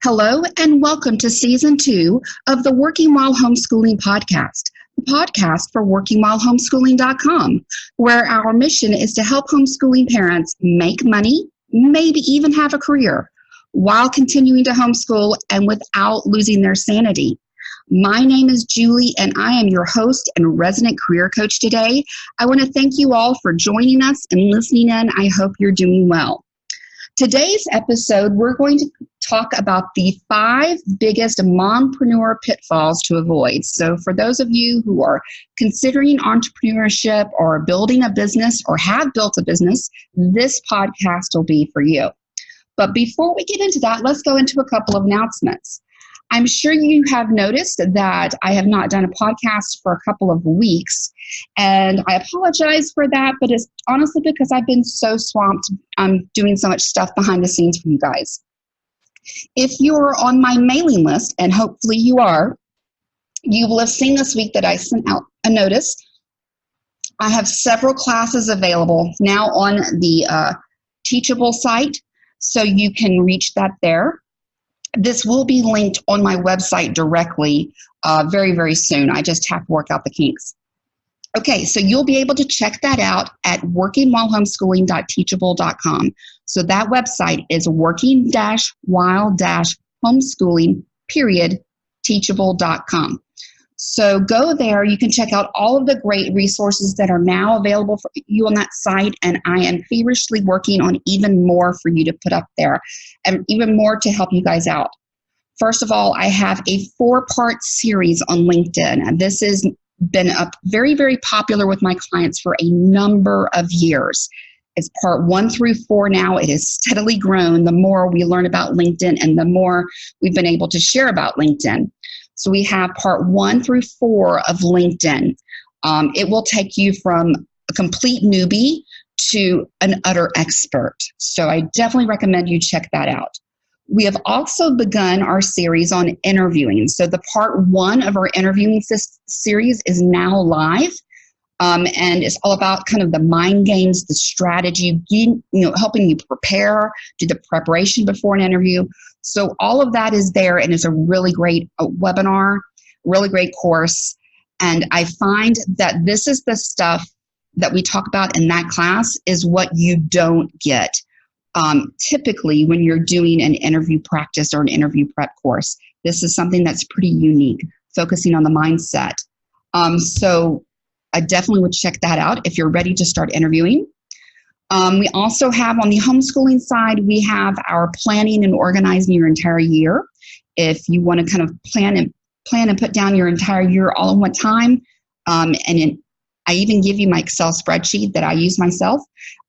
Hello and welcome to Season 2 of the Working While Homeschooling podcast, the podcast for workingwhilehomeschooling.com, where our mission is to help homeschooling parents make money, maybe even have a career, while continuing to homeschool and without losing their sanity. My name is Julie, and I am your host and resident career coach today. I want to thank you all for joining us and listening in. I hope you're doing well. Today's episode, we're going to talk about the 5 biggest mompreneur pitfalls to avoid. So for those of you who are considering entrepreneurship or building a business or have built a business, this podcast will be for you. But before we get into that, let's go into a couple of announcements. I'm sure you have noticed that I have not done a podcast for a couple of weeks, and I apologize for that, but it's honestly because I've been so swamped. I'm doing so much stuff behind the scenes for you guys. If you're on my mailing list, and hopefully you are, you will have seen this week that I sent out a notice. I have several classes available now on the Teachable site, so you can reach that there. This will be linked on my website directly very, very soon. I just have to work out the kinks. Okay, so you'll be able to check that out at workingwhilehomeschooling.teachable.com. So that website is working-while-homeschooling.teachable.com. So go there. You can check out all of the great resources that are now available for you on that site, and I am feverishly working on even more for you to put up there and even more to help you guys out. First of all, I have a 4-part series on LinkedIn, and this has been very, very popular with my clients for a number of years. It's part 1 through 4 now. It has steadily grown the more we learn about LinkedIn and the more we've been able to share about LinkedIn. So we have part 1 through 4 of LinkedIn. It will take you from a complete newbie to an utter expert. So I definitely recommend you check that out. We have also begun our series on interviewing. So the part 1 of our interviewing series is now live. And it's all about kind of the mind games, the strategy, helping you prepare, do the preparation before an interview. So all of that is there, and it's a really great webinar, really great course. And I find that this is the stuff that we talk about in that class is what you don't get typically when you're doing an interview practice or an interview prep course. This is something that's pretty unique, focusing on the mindset. So I definitely would check that out if you're ready to start interviewing. We also have on the homeschooling side, we have our planning and organizing your entire year. If you want to kind of plan and put down your entire year all in one time, I even give you my Excel spreadsheet that I use myself.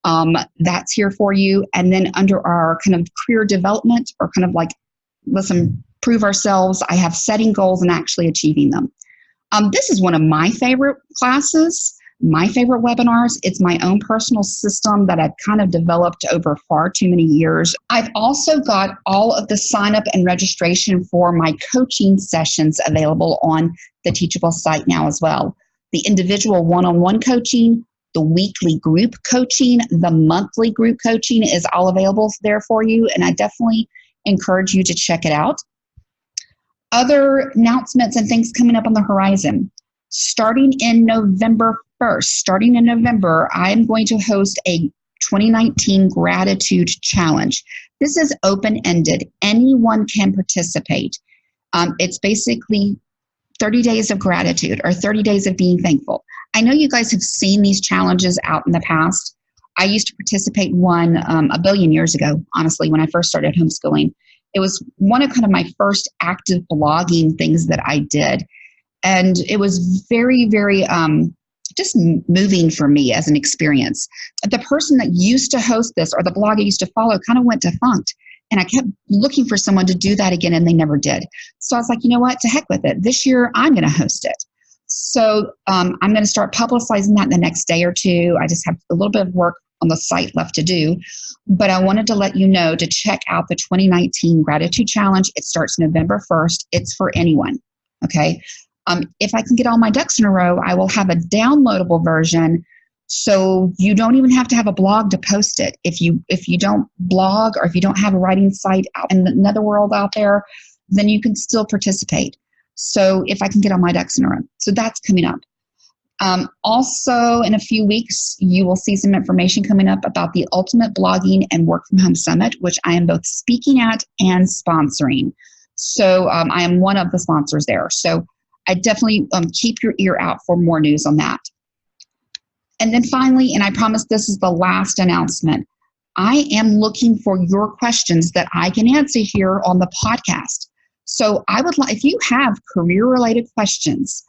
That's here for you. And then under our kind of career development, or kind of like, let's improve ourselves, I have setting goals and actually achieving them. This is one of my favorite classes, my favorite webinars. It's my own personal system that I've kind of developed over far too many years. I've also got all of the sign up and registration for my coaching sessions available on the Teachable site now as well. The individual one-on-one coaching, the weekly group coaching, the monthly group coaching is all available there for you, and I definitely encourage you to check it out. Other announcements and things coming up on the horizon. Starting in November 1st, I'm going to host a 2019 Gratitude Challenge. This is open-ended. Anyone can participate. It's basically 30 days of gratitude or 30 days of being thankful. I know you guys have seen these challenges out in the past. I used to participate in one a billion years ago, honestly, when I first started homeschooling. It was one of kind of my first active blogging things that I did. And it was very, very just moving for me as an experience. The person that used to host this, or the blog I used to follow, kind of went defunct. And I kept looking for someone to do that again, and they never did. So I was like, you know what, to heck with it. This year, I'm going to host it. So I'm going to start publicizing that in the next day or two. I just have a little bit of work on the site left to do. But I wanted to let you know to check out the 2019 Gratitude Challenge. It starts November 1st. It's for anyone, okay? If I can get all my ducks in a row, I will have a downloadable version So you don't even have to have a blog to post it. If you don't blog, or if you don't have a writing site out in another world out there, then you can still participate. So if I can get all my ducks in a row. So that's coming up. Also, in a few weeks, you will see some information coming up about the Ultimate Blogging and Work From Home Summit, which I am both speaking at and sponsoring. So I am one of the sponsors there. So I definitely keep your ear out for more news on that. And then finally, and I promise this is the last announcement, I am looking for your questions that I can answer here on the podcast. So I would like, if you have career-related questions,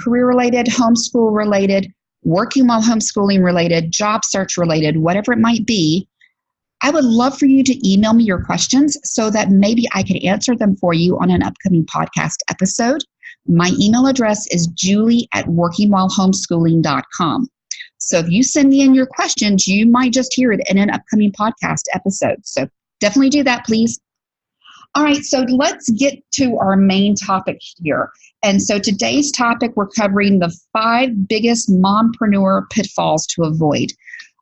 career-related, homeschool-related, working while homeschooling related, job search related, whatever it might be, I would love for you to email me your questions so that maybe I could answer them for you on an upcoming podcast episode. My email address is julie@workingwhilehomeschooling.com. So if you send me in your questions, you might just hear it in an upcoming podcast episode. So definitely do that, please. All right, so let's get to our main topic here. And so today's topic, we're covering the 5 biggest mompreneur pitfalls to avoid.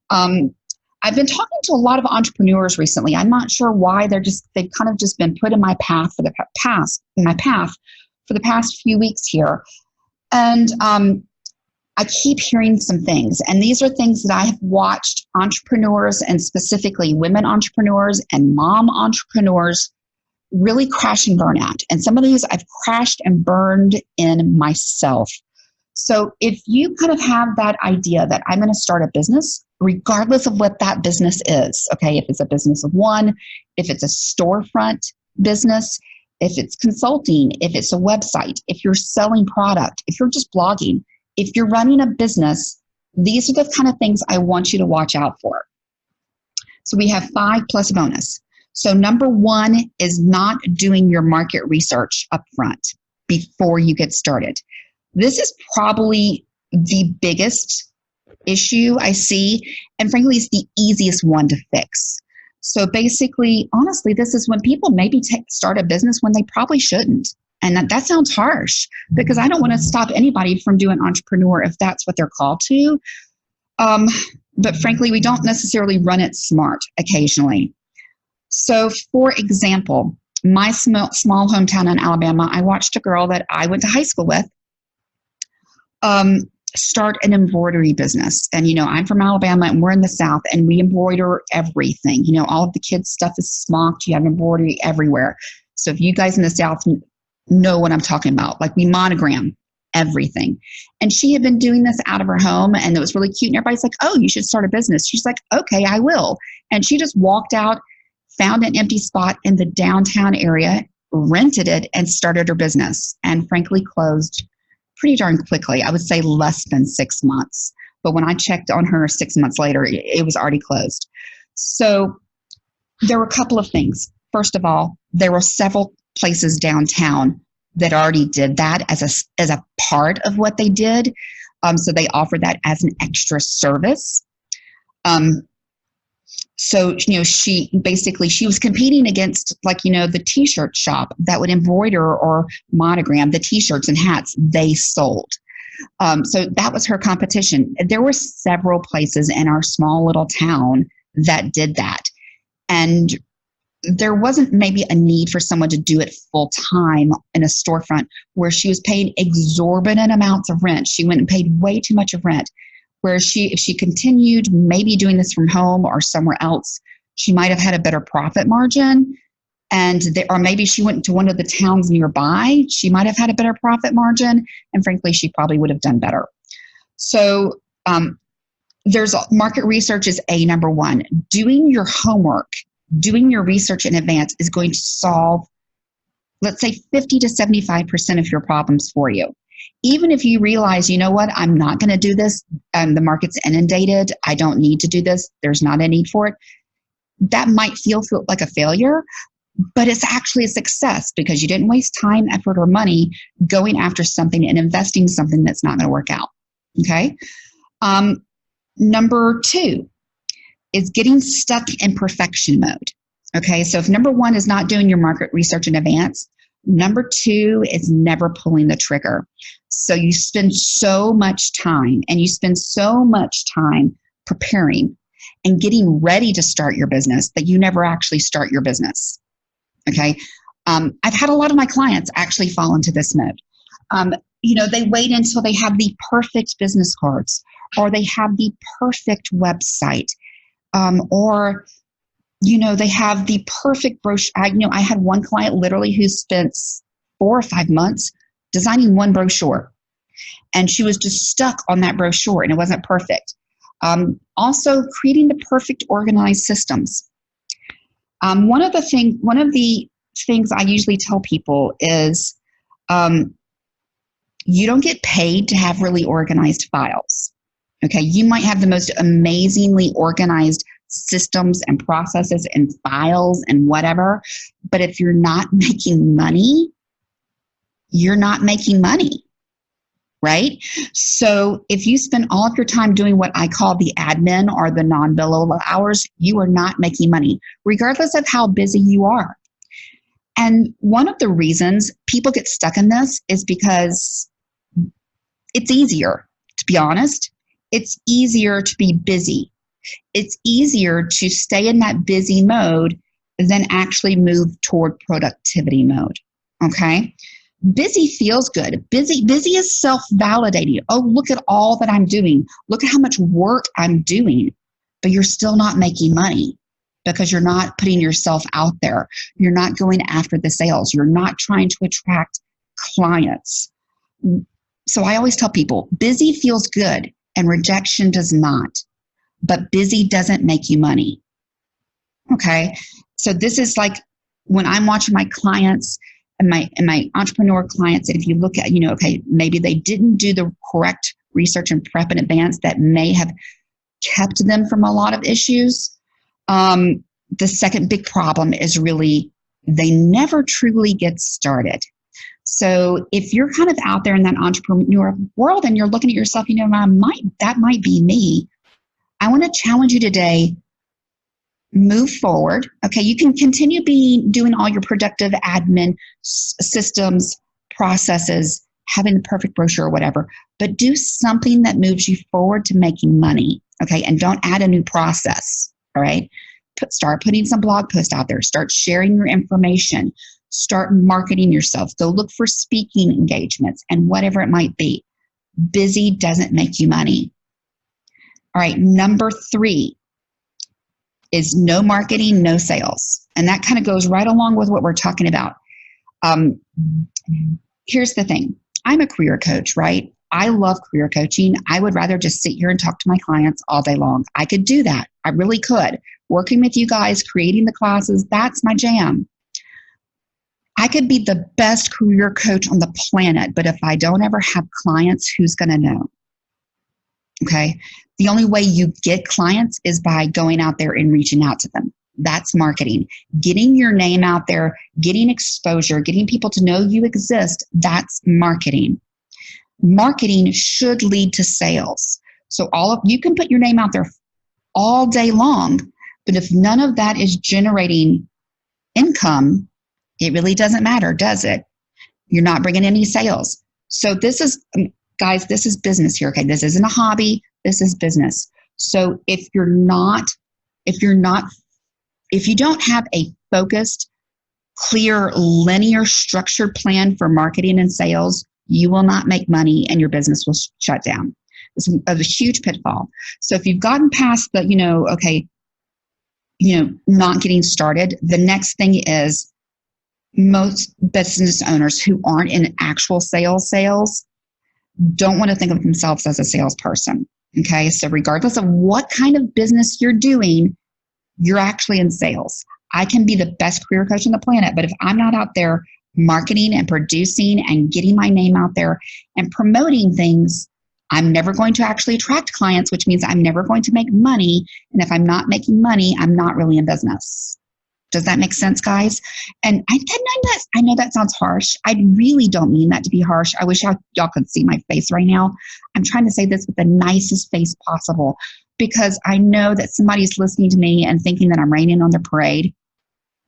I've been talking to a lot of entrepreneurs recently. I'm not sure why. They've kind of just been put in my path for the past few weeks here. And I keep hearing some things, and these are things that I have watched entrepreneurs, and specifically women entrepreneurs and mom entrepreneurs, really crash and burn at. And some of these I've crashed and burned in myself. So if you kind of have that idea that I'm going to start a business, regardless of what that business is, okay, if it's a business of one, if it's a storefront business, if it's consulting, if it's a website, if you're selling product, if you're just blogging, if you're running a business, these are the kind of things I want you to watch out for. So we have 5 plus bonus. So number 1 is not doing your market research up front before you get started. This is probably the biggest issue I see, and frankly, it's the easiest one to fix. So basically, honestly, this is when people maybe start a business when they probably shouldn't. And that sounds harsh, because I don't want to stop anybody from doing entrepreneur if that's what they're called to. But frankly, we don't necessarily run it smart occasionally. So for example, my small hometown in Alabama, I watched a girl that I went to high school with start an embroidery business. And, I'm from Alabama and we're in the South, and we embroider everything. All of the kids' stuff is smocked. You have embroidery everywhere. So if you guys in the South know what I'm talking about, like we monogram everything. And she had been doing this out of her home, and it was really cute. And everybody's like, oh, you should start a business. She's like, okay, I will. And she just walked out, found an empty spot in the downtown area, rented it, and started her business, and frankly closed pretty darn quickly. I would say less than 6 months. But when I checked on her 6 months later, it was already closed. So there were a couple of things. First of all, there were several places downtown that already did that as a part of what they did. So they offered that as an extra service. So, she was competing against the t-shirt shop that would embroider or monogram the t-shirts and hats they sold. So that was her competition. There were several places in our small little town that did that. And there wasn't maybe a need for someone to do it full time in a storefront where she was paying exorbitant amounts of rent. She went and paid way too much of rent. Where if she continued maybe doing this from home or somewhere else, she might have had a better profit margin. Or maybe she went to one of the towns nearby. She might have had a better profit margin. And frankly, she probably would have done better. So there's market research is number 1. Doing your homework, doing your research in advance is going to solve, let's say, 50 to 75% of your problems for you. Even if you realize, you know what, I'm not going to do this, the market's inundated, I don't need to do this, there's not a need for it, that might feel like a failure, but it's actually a success because you didn't waste time, effort, or money going after something and investing something that's not going to work out. Okay? Number 2 is getting stuck in perfection mode. Okay, so if number 1 is not doing your market research in advance, Number 2 is never pulling the trigger. So you spend so much time preparing and getting ready to start your business that you never actually start your business. Okay. I've had a lot of my clients actually fall into this mode. They wait until they have the perfect business cards, or they have the perfect website, or they have the perfect brochure. I had one client literally who spent 4 or 5 months designing one brochure, and she was just stuck on that brochure, and it wasn't perfect. Also, creating the perfect organized systems. One of the things I usually tell people is, you don't get paid to have really organized files. Okay, you might have the most amazingly organized systems and processes and files and whatever, but if you're not making money, you're not making money, right? So if you spend all of your time doing what I call the admin or the non-billable hours, you are not making money, regardless of how busy you are. And one of the reasons people get stuck in this is because it's easier, to be honest. It's easier to be busy. It's easier to stay in that busy mode than actually move toward productivity mode. Okay? Busy feels good. Busy is self-validating. Oh, look at all that I'm doing. Look at how much work I'm doing. But you're still not making money because you're not putting yourself out there. You're not going after the sales. You're not trying to attract clients. So I always tell people, busy feels good and rejection does not. But busy doesn't make you money. Okay? So this is like when I'm watching my clients and my entrepreneur clients, if you look at, okay, maybe they didn't do the correct research and prep in advance that may have kept them from a lot of issues. The second big problem is really they never truly get started. So if you're kind of out there in that entrepreneur world and you're looking at yourself, that might be me. I want to challenge you today, move forward. Okay, you can continue doing all your productive admin systems, processes, having the perfect brochure or whatever, but do something that moves you forward to making money. Okay, and don't add a new process. All right, start putting some blog posts out there. Start sharing your information. Start marketing yourself. Go look for speaking engagements and whatever it might be. Busy doesn't make you money. All right, number 3 is no marketing, no sales. And that kind of goes right along with what we're talking about. Here's the thing. I'm a career coach, right? I love career coaching. I would rather just sit here and talk to my clients all day long. I could do that. I really could. Working with you guys, creating the classes, that's my jam. I could be the best career coach on the planet, but if I don't ever have clients, who's going to know? Okay. The only way you get clients is by going out there and reaching out to them. That's marketing. Getting your name out there, getting exposure, getting people to know you exist, that's marketing. Marketing should lead to sales. So you can put your name out there all day long, but if none of that is generating income, it really doesn't matter, does it? You're not bringing any sales. So this is, guys, this is business here, okay? This isn't a hobby. This is business. So if you don't have a focused, clear, linear, structured plan for marketing and sales, you will not make money and your business will shut down. It's a huge pitfall. So if you've gotten past the, not getting started, the next thing is most business owners who aren't in actual sales don't want to think of themselves as a salesperson. Okay, so regardless of what kind of business you're doing, you're actually in sales. I can be the best career coach on the planet, but if I'm not out there marketing and producing and getting my name out there and promoting things, I'm never going to actually attract clients, which means I'm never going to make money. And if I'm not making money, I'm not really in business. Does that make sense, guys? And I know that sounds harsh. I really don't mean that to be harsh. I wish y'all could see my face right now. I'm trying to say this with the nicest face possible because I know that somebody's listening to me and thinking that I'm raining on their parade.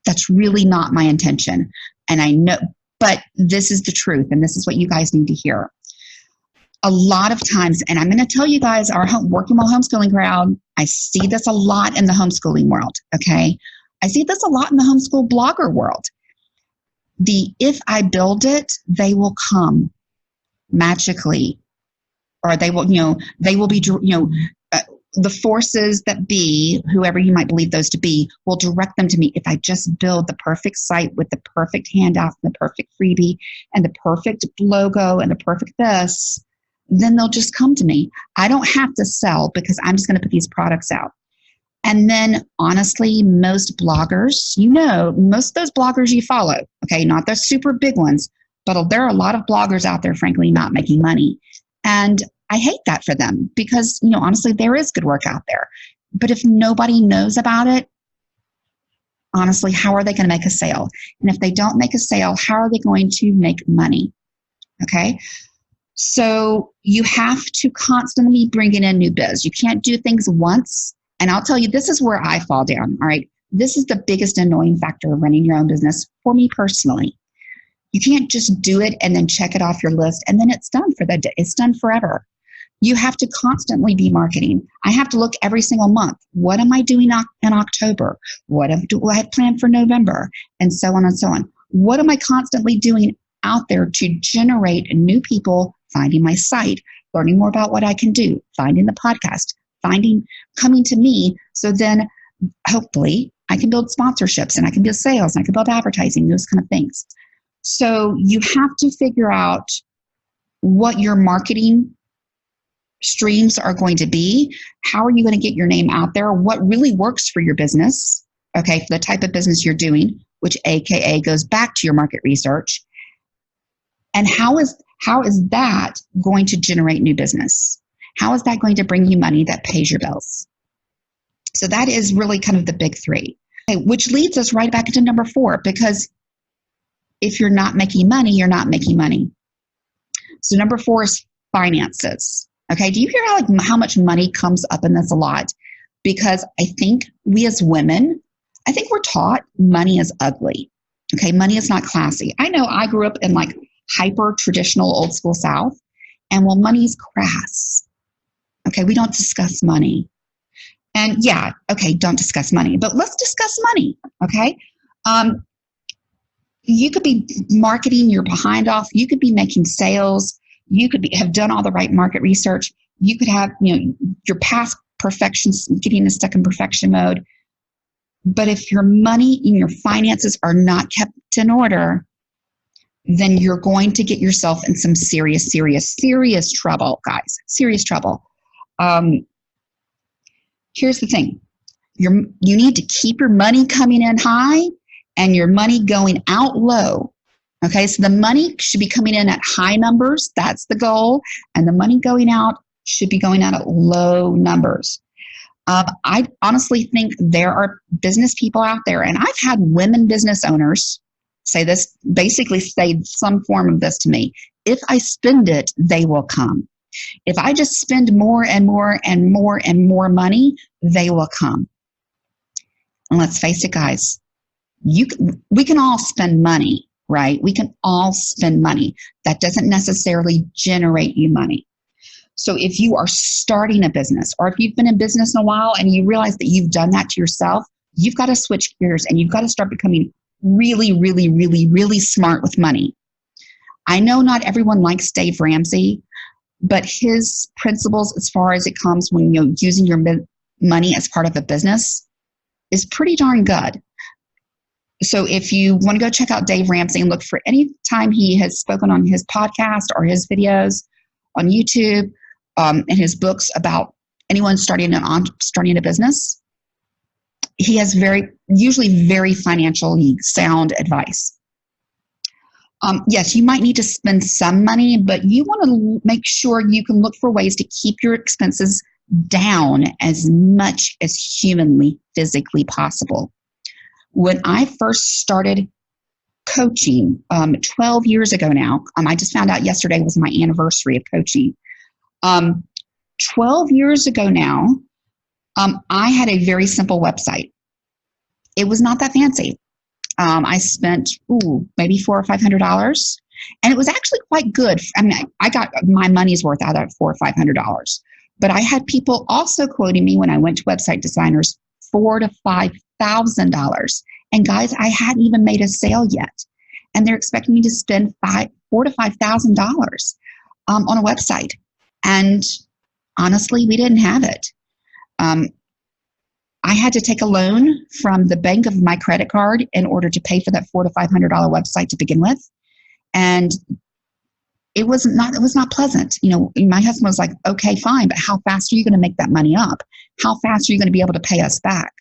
That's really not my intention. And I know, But this is the truth, and this is what you guys need to hear. A lot of times, and I'm going to tell you guys, our working while homeschooling crowd, I see this a lot in the homeschooling world, okay? I see this a lot in the homeschool blogger world. If I build it, they will come magically, or they will, they will be, the forces that be, whoever you might believe those to be, will direct them to me. If I just build the perfect site with the perfect handout, and the perfect freebie, and the perfect logo, and the perfect this, then they'll just come to me. I don't have to sell because I'm just going to put these products out. And then, honestly, most bloggers, most of those bloggers you follow, okay, not the super big ones, but there are a lot of bloggers out there, frankly, not making money. And I hate that for them because, honestly, there is good work out there. But if nobody knows about it, honestly, how are they going to make a sale? And if they don't make a sale, how are they going to make money? Okay? So you have to constantly bring in new biz. You can't do things once. And I'll tell you, this is where I fall down, all right? This is the biggest annoying factor of running your own business for me personally. You can't just do it and then check it off your list and then it's done for the day. It's done forever. You have to constantly be marketing. I have to look every single month. What am I doing in October? What do I have planned for November? And so on and so on. What am I constantly doing out there to generate new people finding my site, learning more about what I can do, finding the podcast, coming to me, so then hopefully I can build sponsorships and I can build sales and I can build advertising, those kind of things. So you have to figure out what your marketing streams are going to be. How are you going to get your name out there? What really works for your business, okay, for the type of business you're doing, which AKA goes back to your market research. And how is that going to generate new business? How is that going to bring you money that pays your bills? So that is really kind of the big three, okay, which leads us right back into number 4, because if you're not making money, you're not making money. So number 4 is finances. Okay, do you hear how much money comes up in this a lot? Because I think we as women, I think we're taught money is ugly. Okay, money is not classy. I know I grew up in hyper traditional old school South, and money is crass. Okay, we don't discuss money. And yeah, okay, don't discuss money, but let's discuss money, okay? You could be marketing your behind off. You could be making sales. You could have done all the right market research. You could have, your past perfections, getting stuck in perfection mode. But if your money and your finances are not kept in order, then you're going to get yourself in some serious trouble, guys. Serious trouble. Here's the thing. You need to keep your money coming in high and your money going out low. Okay, so the money should be coming in at high numbers. That's the goal. And the money going out should be going out at low numbers. I honestly think there are business people out there, and I've had women business owners say some form of this to me. If I spend it, they will come. If I just spend more and more and more and more money, they will come. And let's face it, guys, we can all spend money, right? We can all spend money. That doesn't necessarily generate you money. So if you are starting a business, or if you've been in business in a while and you realize that you've done that to yourself, you've got to switch gears and you've got to start becoming really, really, really, really smart with money. I know not everyone likes Dave Ramsey, but his principles as far as it comes when using your money as part of a business is pretty darn good. So if you want to go check out Dave Ramsey and look for any time he has spoken on his podcast or his videos on YouTube, and his books about anyone starting a business, he has usually very financially sound advice. Yes, you might need to spend some money, but you want to make sure you can look for ways to keep your expenses down as much as humanly, physically possible. When I first started coaching 12 years ago now, I just found out yesterday was my anniversary of coaching. 12 years ago now, I had a very simple website. It was not that fancy. I spent maybe $400 or $500, and it was actually quite good. I mean, I got my money's worth out of $400 or $500. But I had people also quoting me when I went to website designers $4,000 to $5,000. And guys, I hadn't even made a sale yet, and they're expecting me to spend $4,000 to $5,000 on a website. And honestly, we didn't have it. I had to take a loan from the bank of my credit card in order to pay for that $400 to $500 website to begin with. And it was not pleasant. You know, my husband was like, okay, fine, but how fast are you going to make that money up? How fast are you going to be able to pay us back?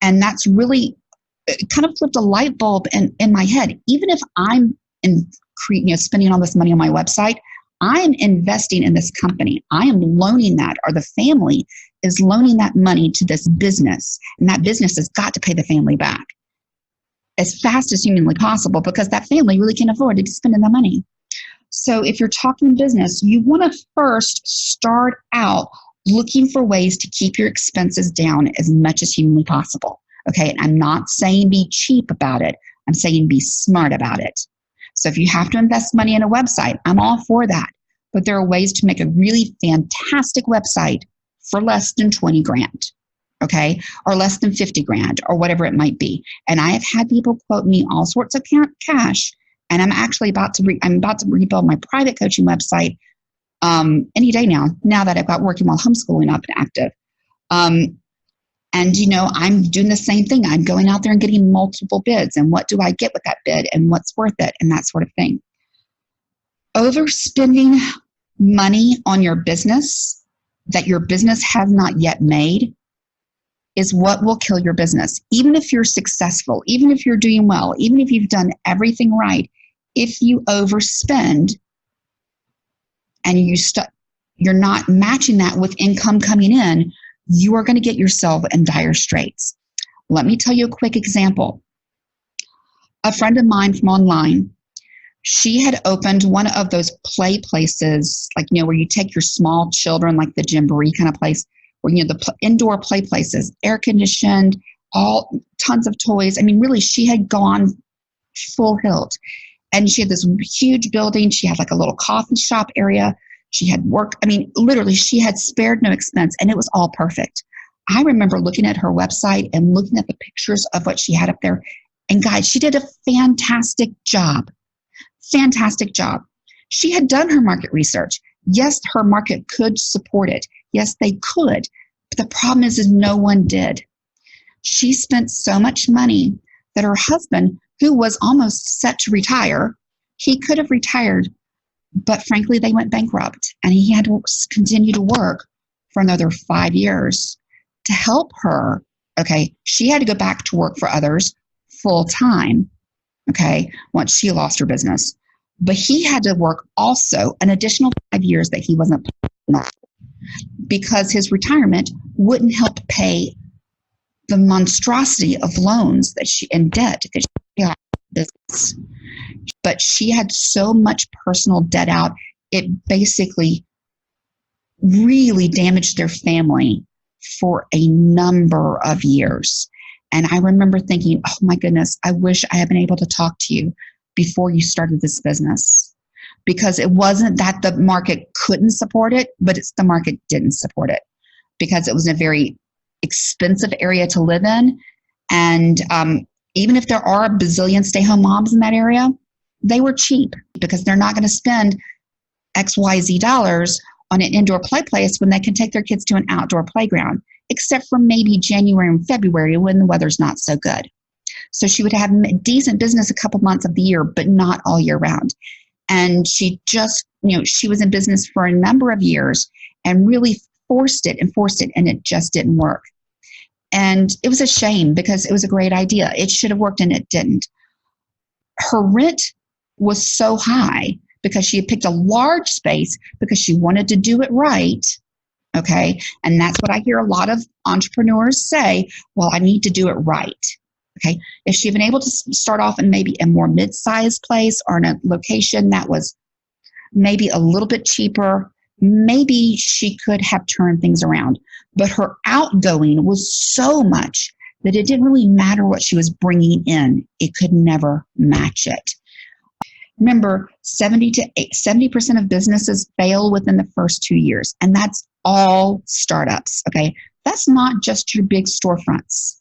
And that's really kind of flipped a light bulb in my head. Even if I'm spending all this money on my website, I'm investing in this company. I am loaning that, or the family is loaning that money to this business. And that business has got to pay the family back as fast as humanly possible, because that family really can't afford to be spending that money. So if you're talking business, you want to first start out looking for ways to keep your expenses down as much as humanly possible. Okay, and I'm not saying be cheap about it. I'm saying be smart about it. So if you have to invest money in a website, I'm all for that. But there are ways to make a really fantastic website for less than 20 grand, okay, or less than 50 grand, or whatever it might be. And I have had people quote me all sorts of cash, and I'm actually about to rebuild my private coaching website any day now that I've got working while homeschooling up and active. And, you know, I'm doing the same thing. I'm going out there and getting multiple bids, and what do I get with that bid, and what's worth it, and that sort of thing. Overspending money on your business that your business has not yet made is what will kill your business. Even if you're successful, even if you're doing well, even if you've done everything right, if you overspend and you're not matching that with income coming in, you are going to get yourself in dire straits. Let me tell you a quick example. A friend of mine from online, she had opened one of those play places, like, you know, where you take your small children, like the Gymboree kind of place, where, you know, the indoor play places, air conditioned, tons of toys. I mean, really, she had gone full hilt. And she had this huge building. She had like a little coffee shop area. She had work. I mean, literally, she had spared no expense, and it was all perfect. I remember looking at her website and looking at the pictures of what she had up there. And guys, she did a fantastic job. Fantastic job. She had done her market research. Yes, her market could support it. Yes, they could. But the problem is no one did. She spent so much money that her husband, who was almost set to retire, he could have retired, but frankly, they went bankrupt, and he had to continue to work for another 5 years to help her. Okay, she had to go back to work for others full time, okay, once she lost her business. But he had to work also an additional 5 years that he wasn't paying off, because his retirement wouldn't help pay the monstrosity of loans and debt that she had in business. But she had so much personal debt out, it basically really damaged their family for a number of years. And I remember thinking, oh my goodness, I wish I had been able to talk to you before you started this business. Because it wasn't that the market couldn't support it, but it's the market didn't support it, because it was a very expensive area to live in. And even if there are a bazillion stay-home moms in that area, they were cheap, because they're not going to spend XYZ dollars on an indoor play place when they can take their kids to an outdoor playground, except for maybe January and February when the weather's not so good. So she would have decent business a couple months of the year, but not all year round. And she just, you know, she was in business for a number of years and really forced it, and it just didn't work. And it was a shame, because it was a great idea. It should have worked, and it didn't. Her rent was so high because she had picked a large space because she wanted to do it right. Okay. And that's what I hear a lot of entrepreneurs say. Well, I need to do it right. Okay. If she had been able to start off in maybe a more mid-sized place, or in a location that was maybe a little bit cheaper, maybe she could have turned things around. But her outgoing was so much that it didn't really matter what she was bringing in. It could never match it. Remember, 70% of businesses fail within the first 2 years, and that's all startups, okay? That's not just your big storefronts.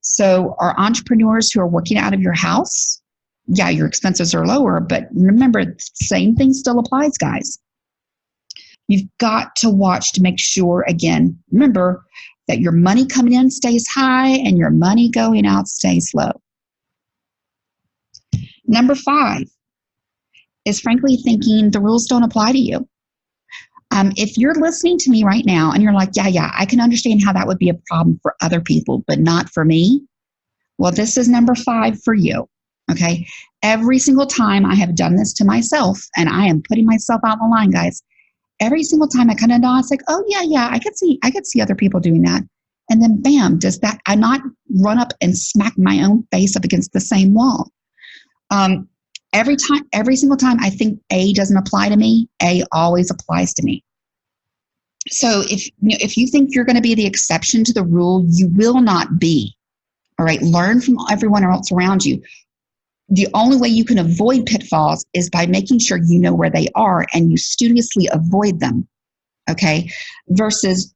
So our entrepreneurs who are working out of your house, yeah, your expenses are lower, but remember, the same thing still applies, guys. You've got to watch to make sure, again, remember that your money coming in stays high and your money going out stays low. Number 5 is frankly thinking the rules don't apply to you. If you're listening to me right now and you're like, yeah, I can understand how that would be a problem for other people, but not for me. Well, this is number 5 for you. Okay. Every single time I have done this to myself, and I am putting myself out on the line, guys. Every single time I kind of know, it's like, oh yeah, I could see other people doing that. And then bam, does that I not run up and smack my own face up against the same wall? Every single time I think A doesn't apply to me, A always applies to me. So if you think you're going to be the exception to the rule, you will not be. All right, learn from everyone else around you. The only way you can avoid pitfalls is by making sure you know where they are and you studiously avoid them. Okay, versus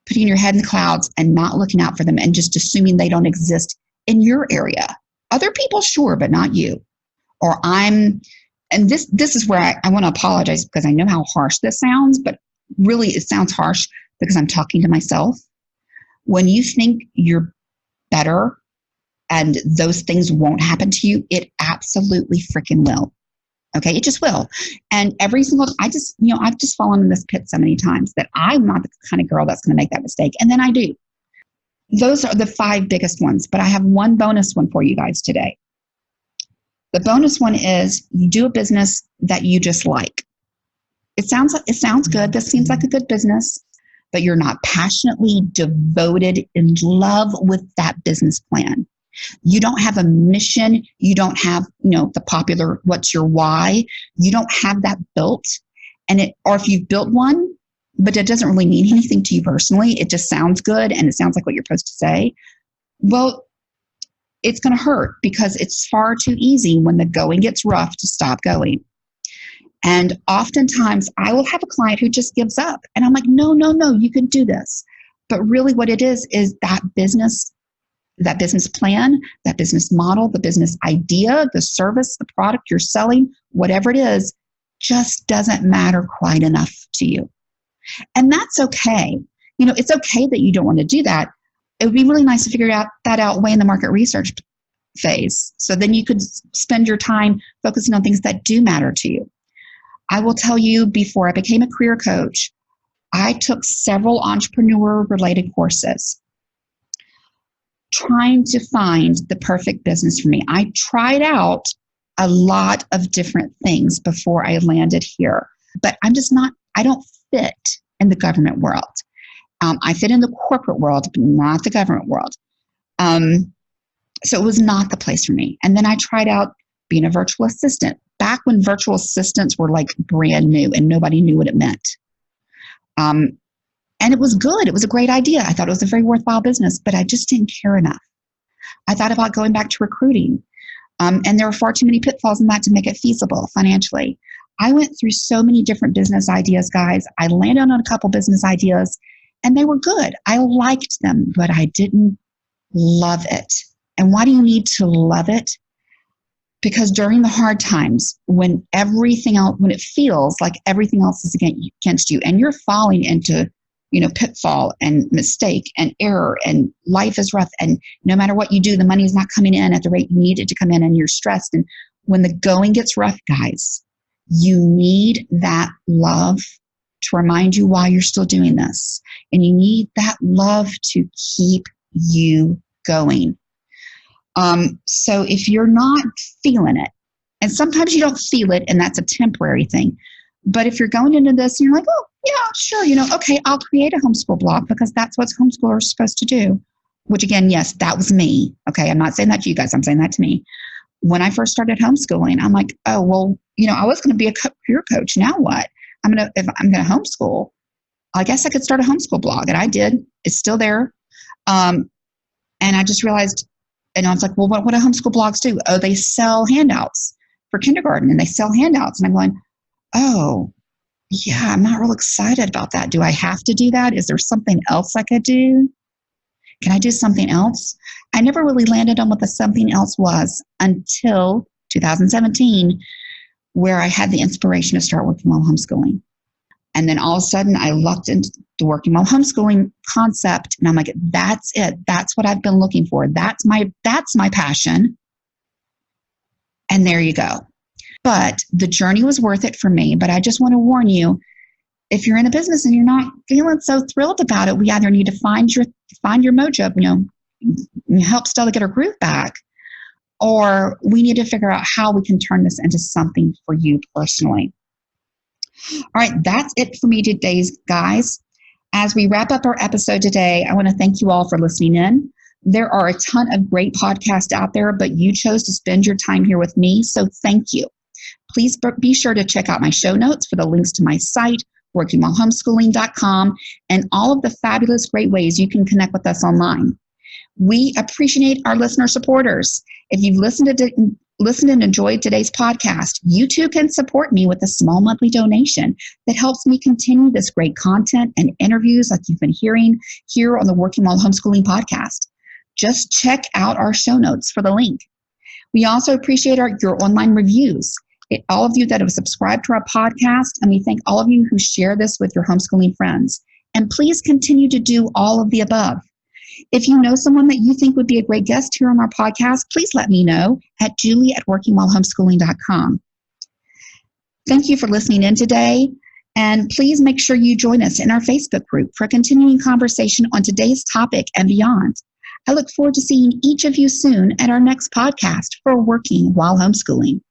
putting your head in the clouds and not looking out for them and just assuming they don't exist in your area. Other people, sure, but not you. And this is where I want to apologize because I know how harsh this sounds, but really it sounds harsh because I'm talking to myself. When you think you're better and those things won't happen to you, it absolutely freaking will. Okay, it just will. And I've just fallen in this pit so many times that I'm not the kind of girl that's going to make that mistake. And then I do. Those are the 5 biggest ones, but I have one bonus one for you guys today. The bonus one is you do a business that you just like. It sounds good. This seems like a good business, but you're not passionately devoted in love with that business plan. You don't have a mission. You don't have, the popular, what's your why? You don't have that built. Or if you've built one, but it doesn't really mean anything to you personally, it just sounds good and it sounds like what you're supposed to say. Well, it's going to hurt because it's far too easy when the going gets rough to stop going. And oftentimes I will have a client who just gives up. And I'm like, no, you can do this. But really what it is that business plan, that business model, the business idea, the service, the product you're selling, whatever it is, just doesn't matter quite enough to you. And that's okay. It's okay that you don't want to do that. It would be really nice to figure that out way in the market research phase. So then you could spend your time focusing on things that do matter to you. I will tell you, before I became a career coach, I took several entrepreneur-related courses trying to find the perfect business for me. I tried out a lot of different things before I landed here, but I don't fit in the government world. I fit in the corporate world, but not the government world. So it was not the place for me. And then I tried out being a virtual assistant back when virtual assistants were like brand new and nobody knew what it meant. And it was good. It was a great idea. I thought it was a very worthwhile business, but I just didn't care enough. I thought about going back to recruiting. And there were far too many pitfalls in that to make it feasible financially. I went through so many different business ideas, guys. I landed on a couple business ideas and they were good. I liked them, but I didn't love it. And why do you need to love it? Because during the hard times, when it feels like everything else is against you and you're falling into, pitfall and mistake and error and life is rough and no matter what you do, the money is not coming in at the rate you need it to come in and you're stressed. And when the going gets rough, guys, you need that love to remind you why you're still doing this. And you need that love to keep you going. So if you're not feeling it, and sometimes you don't feel it, and that's a temporary thing, but if you're going into this and you're like, oh, yeah, sure, okay, I'll create a homeschool blog because that's what homeschoolers are supposed to do, which again, yes, that was me. Okay, I'm not saying that to you guys, I'm saying that to me. When I first started homeschooling, I'm like, oh, well, I was going to be a career coach. Now what? If I'm going to homeschool, I guess I could start a homeschool blog. And I did. It's still there. And I just realized, and I was like, well, what do homeschool blogs do? Oh, they sell handouts for kindergarten, and they sell handouts. And I'm going, oh, yeah, I'm not real excited about that. Do I have to do that? Is there something else I could do? Can I do something else? I never really landed on what the something else was until 2017, where I had the inspiration to start working while homeschooling. And then all of a sudden, I lucked into the working while homeschooling concept, and I'm like, that's it. That's what I've been looking for. That's my passion. And there you go. But the journey was worth it for me. But I just want to warn you, if you're in a business and you're not feeling so thrilled about it, we either need to find your mojo, help Stella get her groove back, or we need to figure out how we can turn this into something for you personally. All right, that's it for me today, guys. As we wrap up our episode today, I want to thank you all for listening in. There are a ton of great podcasts out there, but you chose to spend your time here with me, so thank you. Please be sure to check out my show notes for the links to my site, workingwhilehomeschooling.com, and all of the fabulous great ways you can connect with us online. We appreciate our listener supporters. If you've listened and enjoyed today's podcast, you too can support me with a small monthly donation that helps me continue this great content and interviews like you've been hearing here on the Working While Homeschooling podcast. Just check out our show notes for the link. We also appreciate your online reviews. All of you that have subscribed to our podcast, and we thank all of you who share this with your homeschooling friends. And please continue to do all of the above. If you know someone that you think would be a great guest here on our podcast, please let me know at julie@workingwhilehomeschooling.com. Thank you for listening in today, and please make sure you join us in our Facebook group for a continuing conversation on today's topic and beyond. I look forward to seeing each of you soon at our next podcast for Working While Homeschooling.